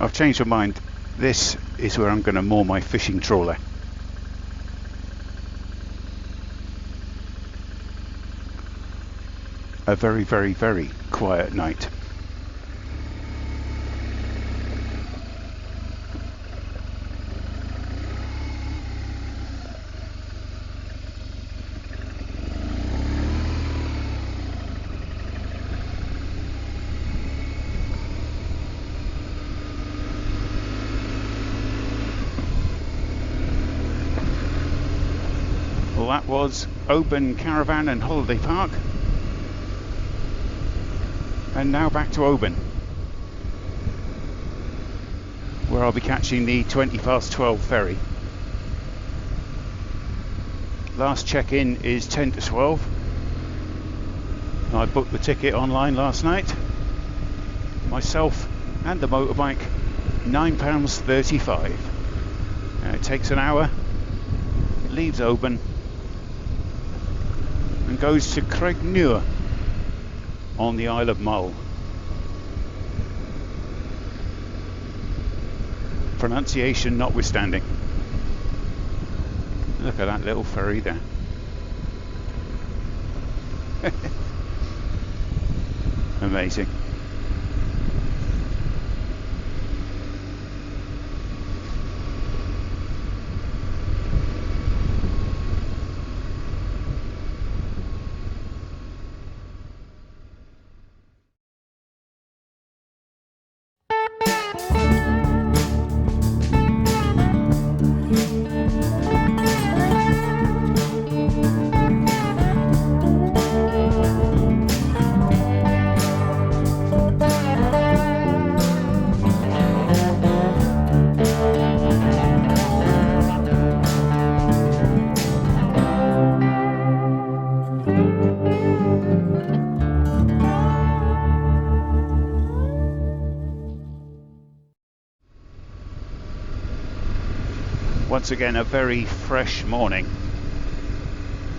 I've changed my mind. This is where I'm going to moor my fishing trawler. A very, very, very quiet night. Well, that was Oban Caravan and Holiday Park. And now back to Oban, where I'll be catching the 12:20 ferry. Last check-in is 10 to 12. I booked the ticket online last night. Myself and the motorbike, £9.35. It takes an hour, leaves Oban and goes to Craignure on the Isle of Mull. Pronunciation notwithstanding. Look at that little ferry there. Amazing. Once again, a very fresh morning,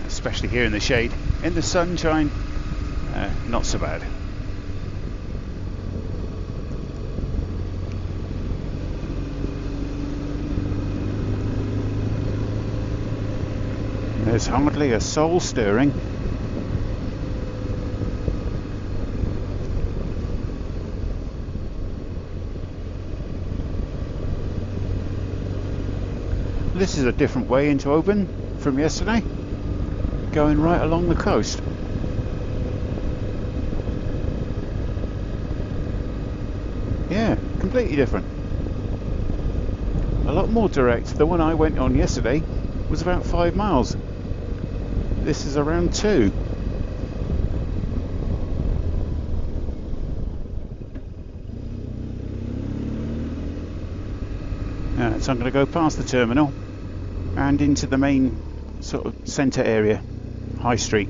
especially here in the shade. In the sunshine, not so bad. There's hardly a soul stirring. This is a different way into Oban from yesterday, going right along the coast. Yeah, completely different. A lot more direct. The one I went on yesterday was about 5 miles. This is around 2. So I'm going to go past the terminal and into the main sort of centre area, High Street,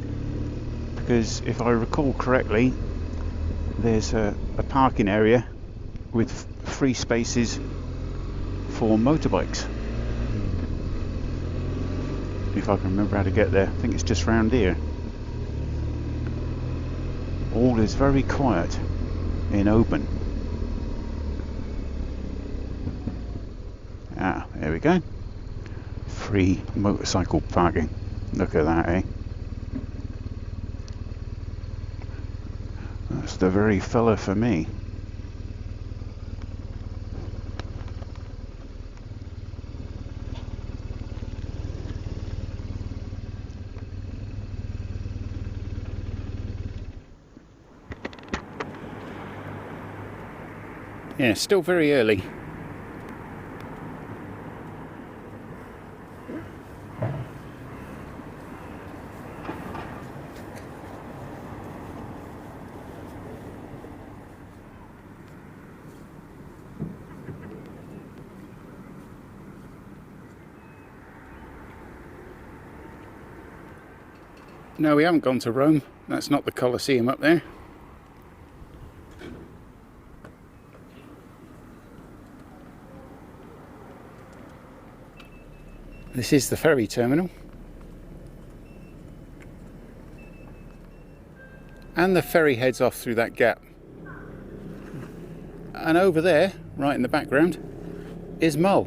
because if I recall correctly, there's a parking area with free spaces for motorbikes. If I can remember how to get there. I think it's just round here. All is very quiet in Oban. Ah, there we go. Free motorcycle parking. Look at that, eh? That's the very fella for me. Yeah, still very early. No, we haven't gone to Rome. That's not the Colosseum up there. This is the ferry terminal. And the ferry heads off through that gap. And over there, right in the background, is Mull.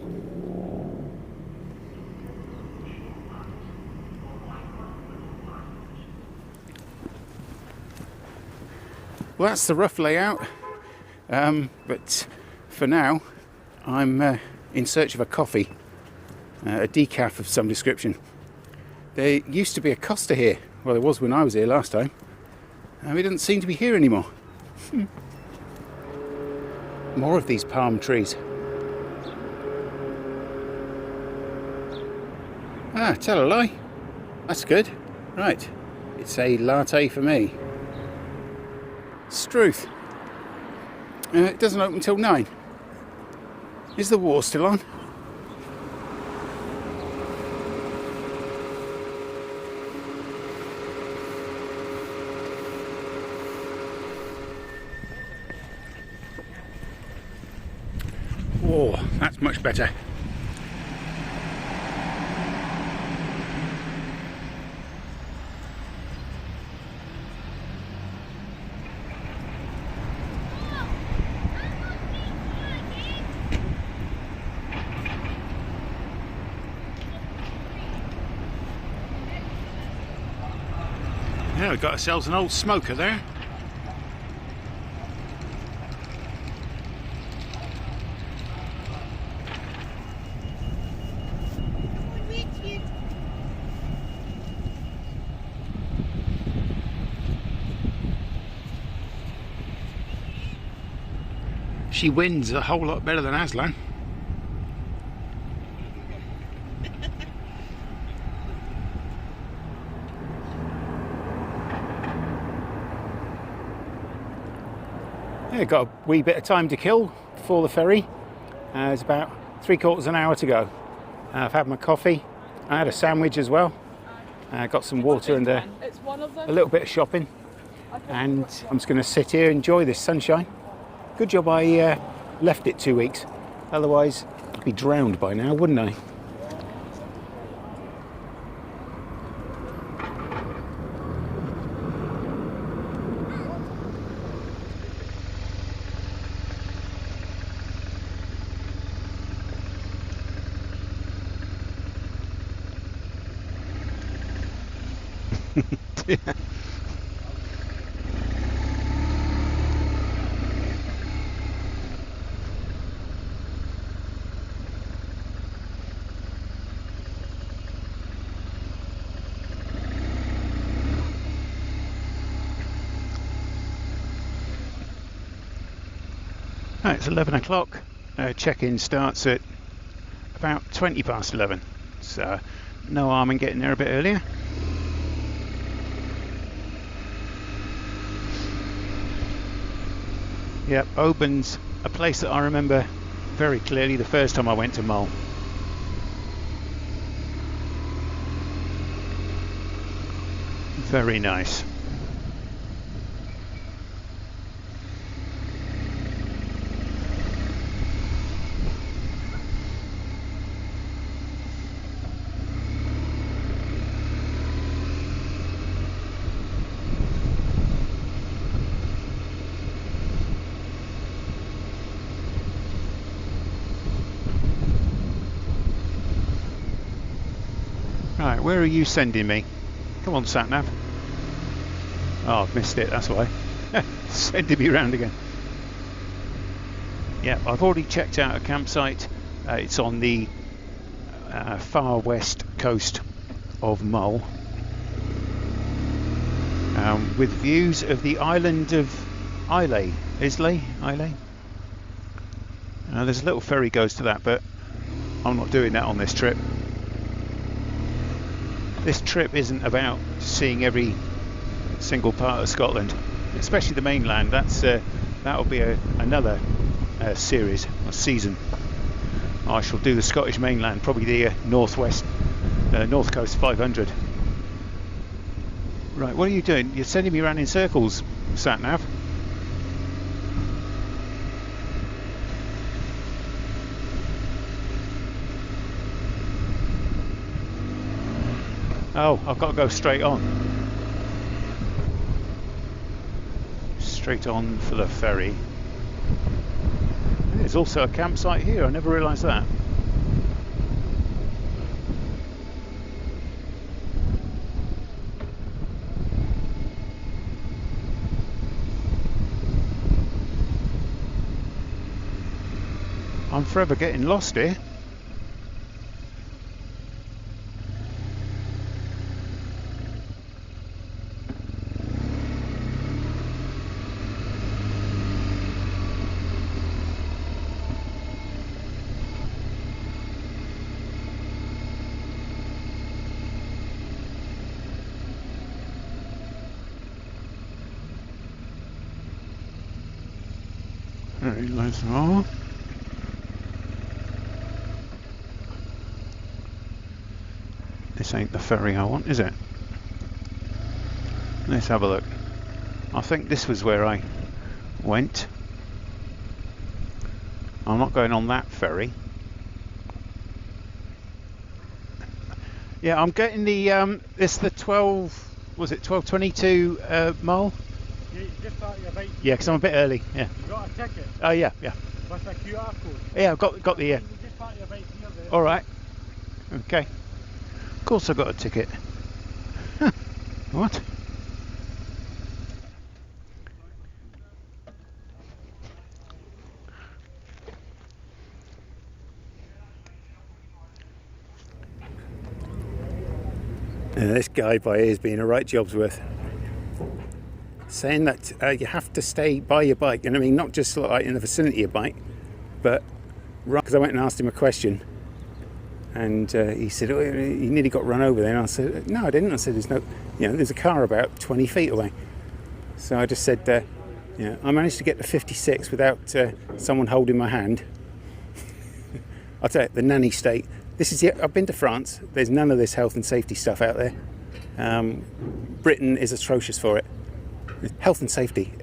Well, that's the rough layout, but for now I'm in search of a coffee, a decaf of some description. There used to be a Costa here, well there was when I was here last time, and it doesn't seem to be here anymore. More of these palm trees. Ah, tell a lie, that's good. Right, it's a latte for me. Struth. It doesn't open till 9. Is the war still on? Oh, that's much better. Yeah, we've got ourselves an old smoker there. She wins a whole lot better than Aslan. Yeah, got a wee bit of time to kill before the ferry. It's about 3/4 an hour to go. I've had my coffee. I had a sandwich as well. Got some water and a little bit of shopping. And I'm just going to sit here and enjoy this sunshine. Good job I left it 2 weeks. Otherwise, I'd be drowned by now, wouldn't I? Yeah. Right, it's 11 o'clock. Check-in starts at about 20 past 11. So no harm in getting there a bit earlier. Yep, Oban's a place that I remember very clearly the first time I went to Mull. Very nice. Right, where are you sending me? Come on, sat-nav. Oh, I've missed it, that's why. Sending me round again. Yeah, I've already checked out a campsite. It's on the far west coast of Mull. With views of the island of Islay. Islay? There's a little ferry goes to that, but I'm not doing that on this trip. This trip isn't about seeing every single part of Scotland, especially the mainland. That'll be another series or season. I shall do the Scottish mainland, probably the north coast 500. Right, what are you doing? You're sending me around in circles, sat-nav. Oh, I've got to go straight on. Straight on for the ferry. there's also a campsite here. I never realised that. I'm forever getting lost here. Very loads more. This ain't the ferry I want, is it? Let's have a look. I think this was where I went. I'm not going on that ferry. Yeah, I'm getting the it's the 12, was it 1222 Mull? Yeah, just out your bike. Yeah, because I'm a bit early. Yeah. You got a ticket? Oh yeah. With a QR code. Yeah, I've got the. You just park your bike here then. All right. Okay. Of course, I got a ticket. Huh. What? This guy by here is being a right job's worth. Saying that you have to stay by your bike, and I mean not just like in the vicinity of your bike, but right. Because I went and asked him a question, and he said, "Oh, you nearly got run over there." And I said, "No, I didn't." I said, "There's no, there's a car about 20 feet away." So I just said, I managed to get to 56 without someone holding my hand. I'll tell you, the nanny state. This is I've been to France. There's none of this health and safety stuff out there. Britain is atrocious for it. Health and safety,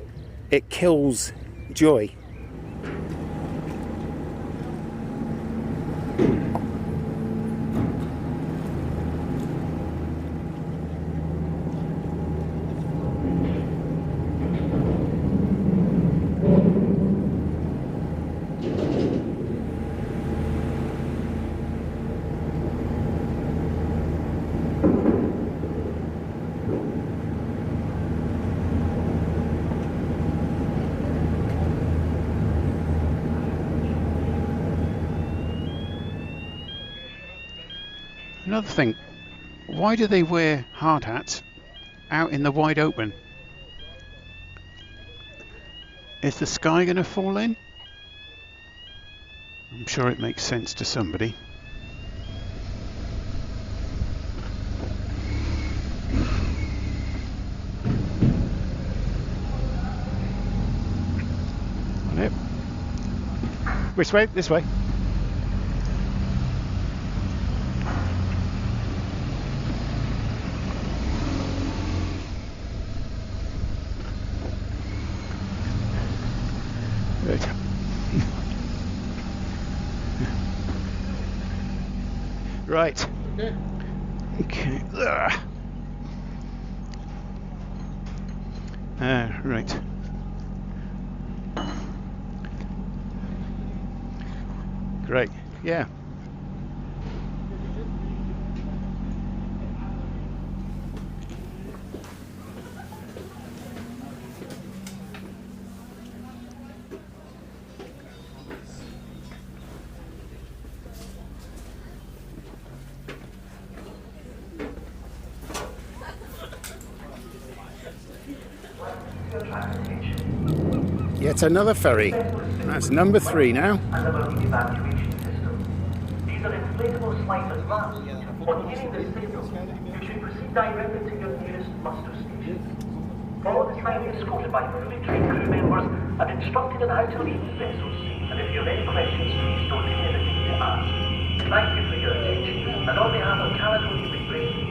it kills joy. Another thing, why do they wear hard hats out in the wide open? Is the sky going to fall in? I'm sure it makes sense to somebody. Yep. Which way? This way. Good. Right. Okay. Right. Great. Yeah. Yet another ferry. That's number 3 now. Evacuation system. These are inflatable slides ramps. On hearing the signal, you should proceed directly to your nearest muster station. Follow the sign escorted by fully trained crew members and instructed on how to leave the vessels. And if you have any questions, please don't hesitate to ask. Thank you for your attention, and on behalf of Caledonian Immigration,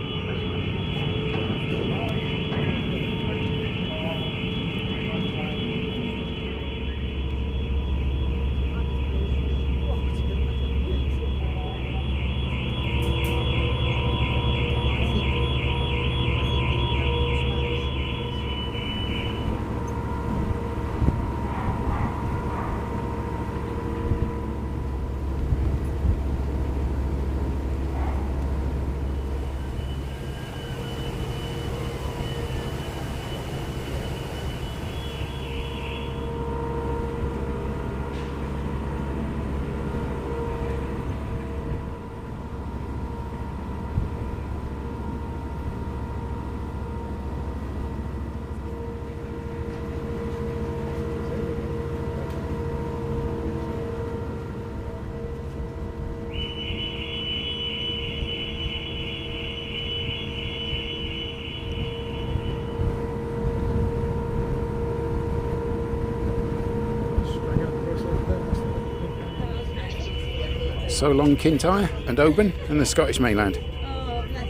So long Kintyre and Oban and the Scottish mainland.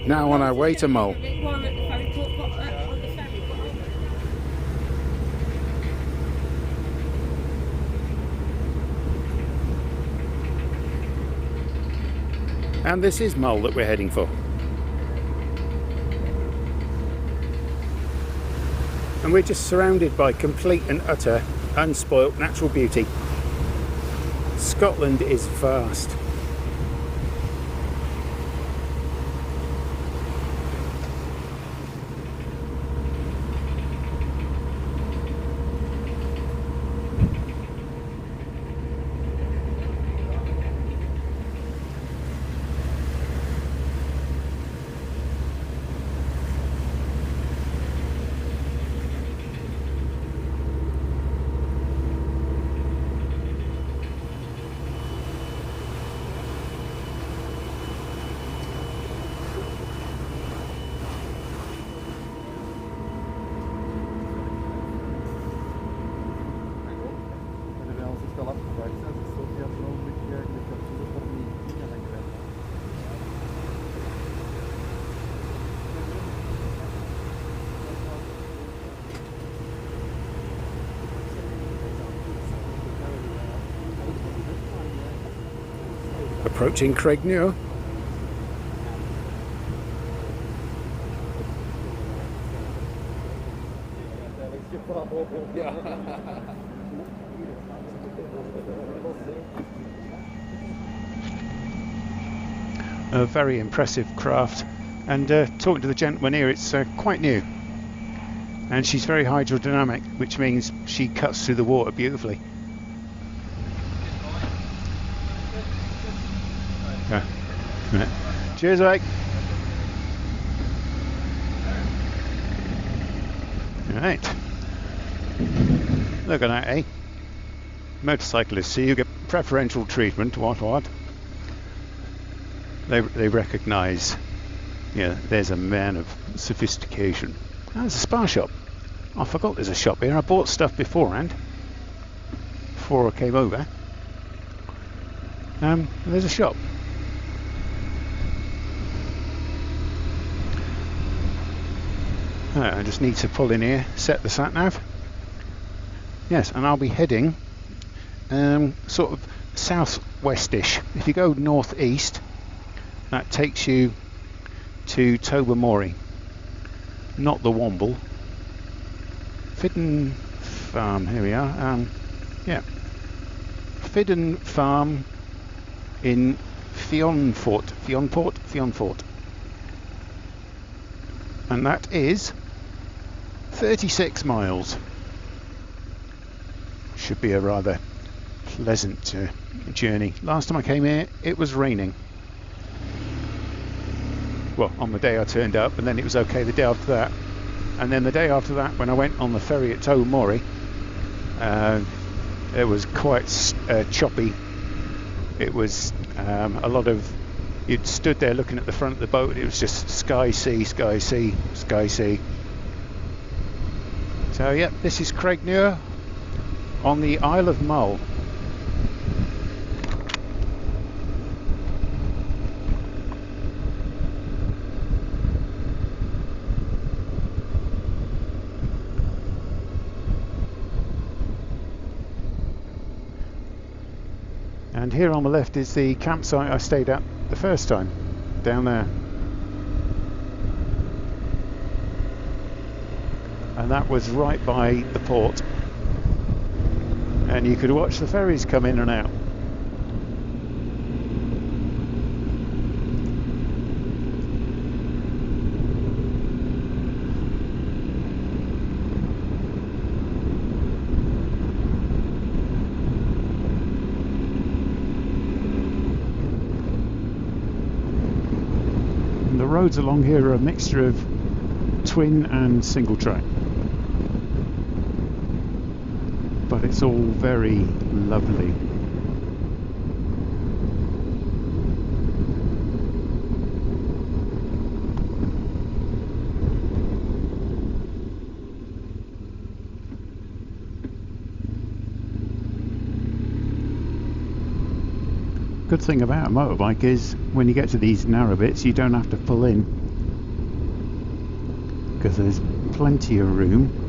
Now on our way to Mull. And this is Mull that we're heading for. And we're just surrounded by complete and utter unspoilt natural beauty. Scotland is vast. Approaching Craignure. A very impressive craft, and talking to the gentleman here, it's quite new, and she's very hydrodynamic, which means she cuts through the water beautifully. Right. Cheers, mate. Right. Look at that, eh? Motorcyclists, so you get preferential treatment. What? They recognise, yeah, there's a man of sophistication. Oh, there's a spa shop. I forgot there's a shop here. I bought stuff beforehand, before I came over. There's a shop. I just need to pull in here, set the sat nav. Yes, and I'll be heading sort of southwestish. If you go northeast, that takes you to Tobermory, not the Womble. Fidden Farm, here we are. Yeah, Fidden Farm in Fionnphort. And that is 36 miles. Should be a rather pleasant journey. Last time I came here, it was raining. Well, on the day I turned up, and then it was okay the day after that. And then the day after that, when I went on the ferry at Tobermory, it was quite choppy. It was a lot of... You'd stood there looking at the front of the boat, and it was just sky, sea, sky, sea, sky, sea. So, yep, this is Craignure on the Isle of Mull. And here on the left is the campsite I stayed at the first time, down there. And that was right by the port. And you could watch the ferries come in and out. And the roads along here are a mixture of twin and single track. But it's all very lovely. Good thing about a motorbike is when you get to these narrow bits you don't have to pull in, because there's plenty of room.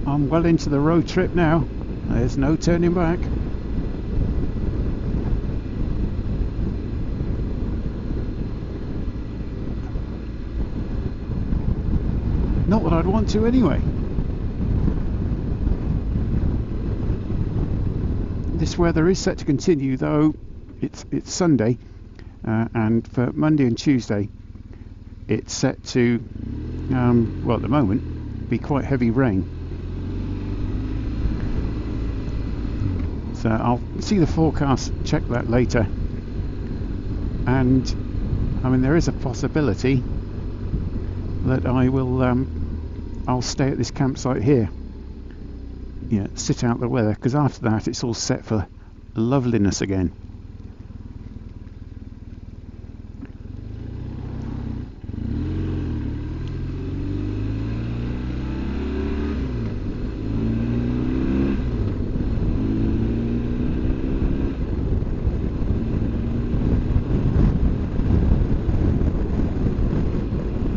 I'm well into the road trip now. There's no turning back. Not that I'd want to anyway. This weather is set to continue, though. It's Sunday, and for Monday and Tuesday it's set to, well, at the moment, be quite heavy rain. So I'll see the forecast, check that later, and I mean there is a possibility that I will I'll stay at this campsite here, yeah, sit out the weather, because after that it's all set for loveliness again.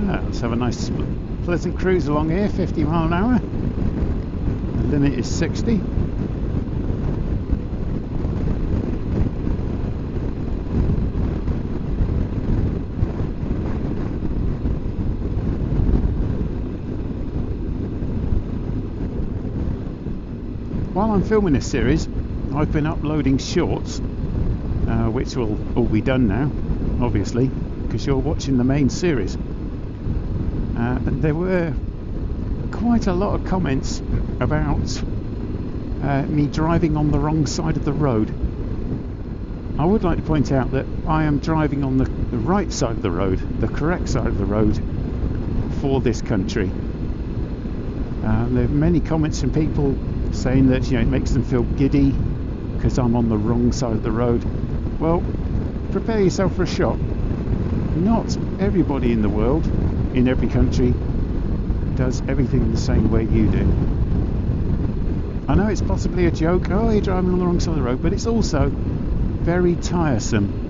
Let's have a nice pleasant cruise along here, 50 mile an hour. The limit is 60. While I'm filming this series, I've been uploading shorts, which will all be done now, obviously, because you're watching the main series. And there were quite a lot of comments about me driving on the wrong side of the road. I would like to point out that I am driving on the right side of the road, the correct side of the road for this country. There are many comments from people saying that, you know, it makes them feel giddy because I'm on the wrong side of the road. Well, prepare yourself for a shock. Not everybody in the world, in every country, does everything the same way you do. I know it's possibly a joke, oh, you're driving on the wrong side of the road, but it's also very tiresome.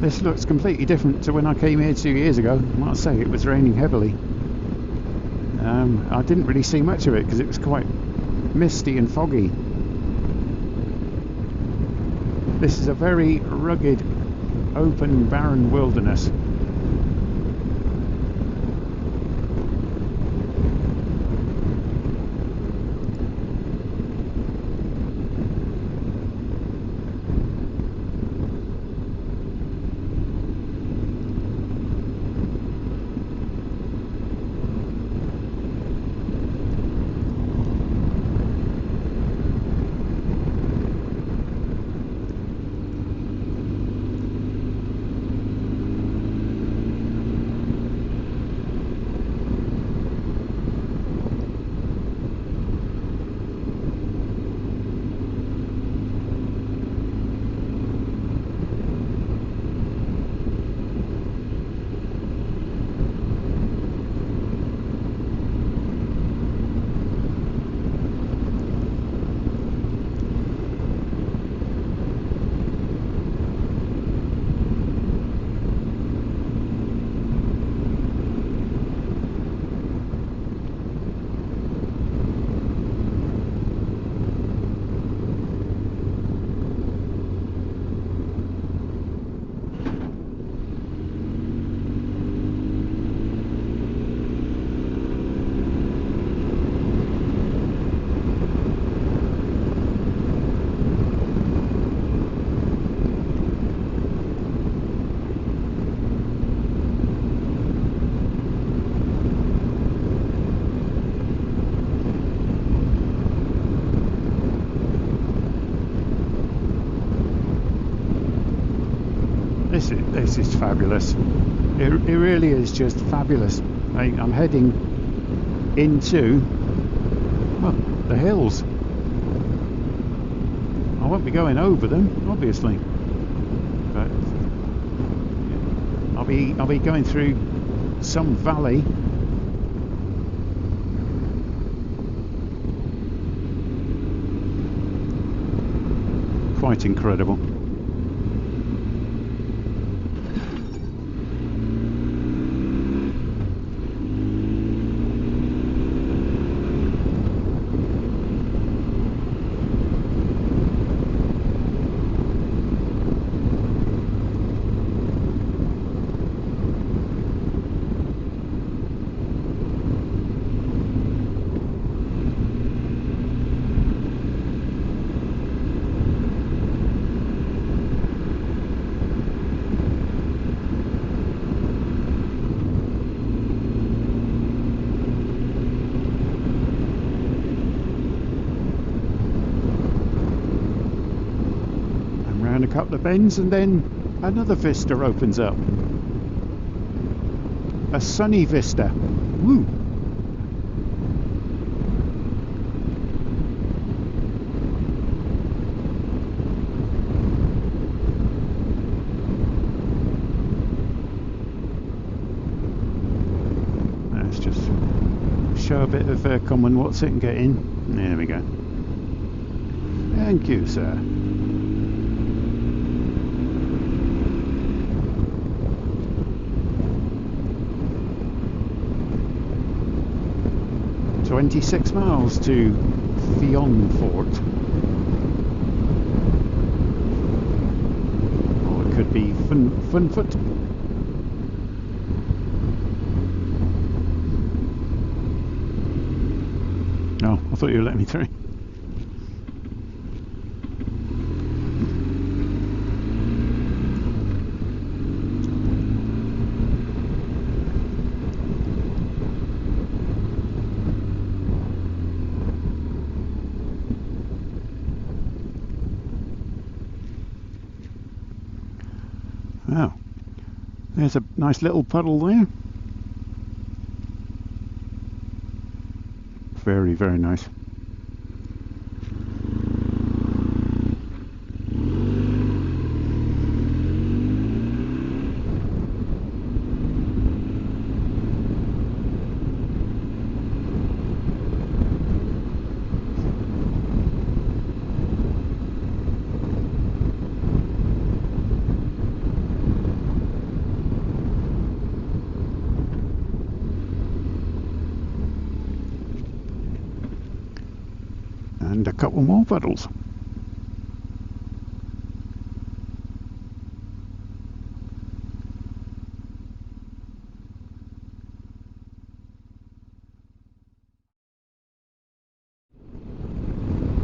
This looks completely different to when I came here 2 years ago. I must say, it was raining heavily. I didn't really see much of it because it was quite misty and foggy. This is a very rugged, open, barren wilderness. This is fabulous. It really is just fabulous. I'm heading into, well, the hills. I won't be going over them, obviously, but I'll be going through some valley. Quite incredible. A couple of bends and then another vista opens up. A sunny vista. Woo! Let's just show a bit of come and what's it and get in. There we go. Thank you, sir. "26 miles to Fionnphort." Or it could be Fionnphort. Oh, I thought you were letting me through. Oh, there's a nice little puddle there. Very, very nice. And a couple more puddles.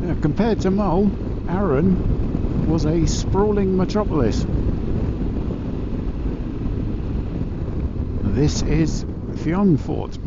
Yeah, compared to Mull, Arran was a sprawling metropolis. This is Fionnphort.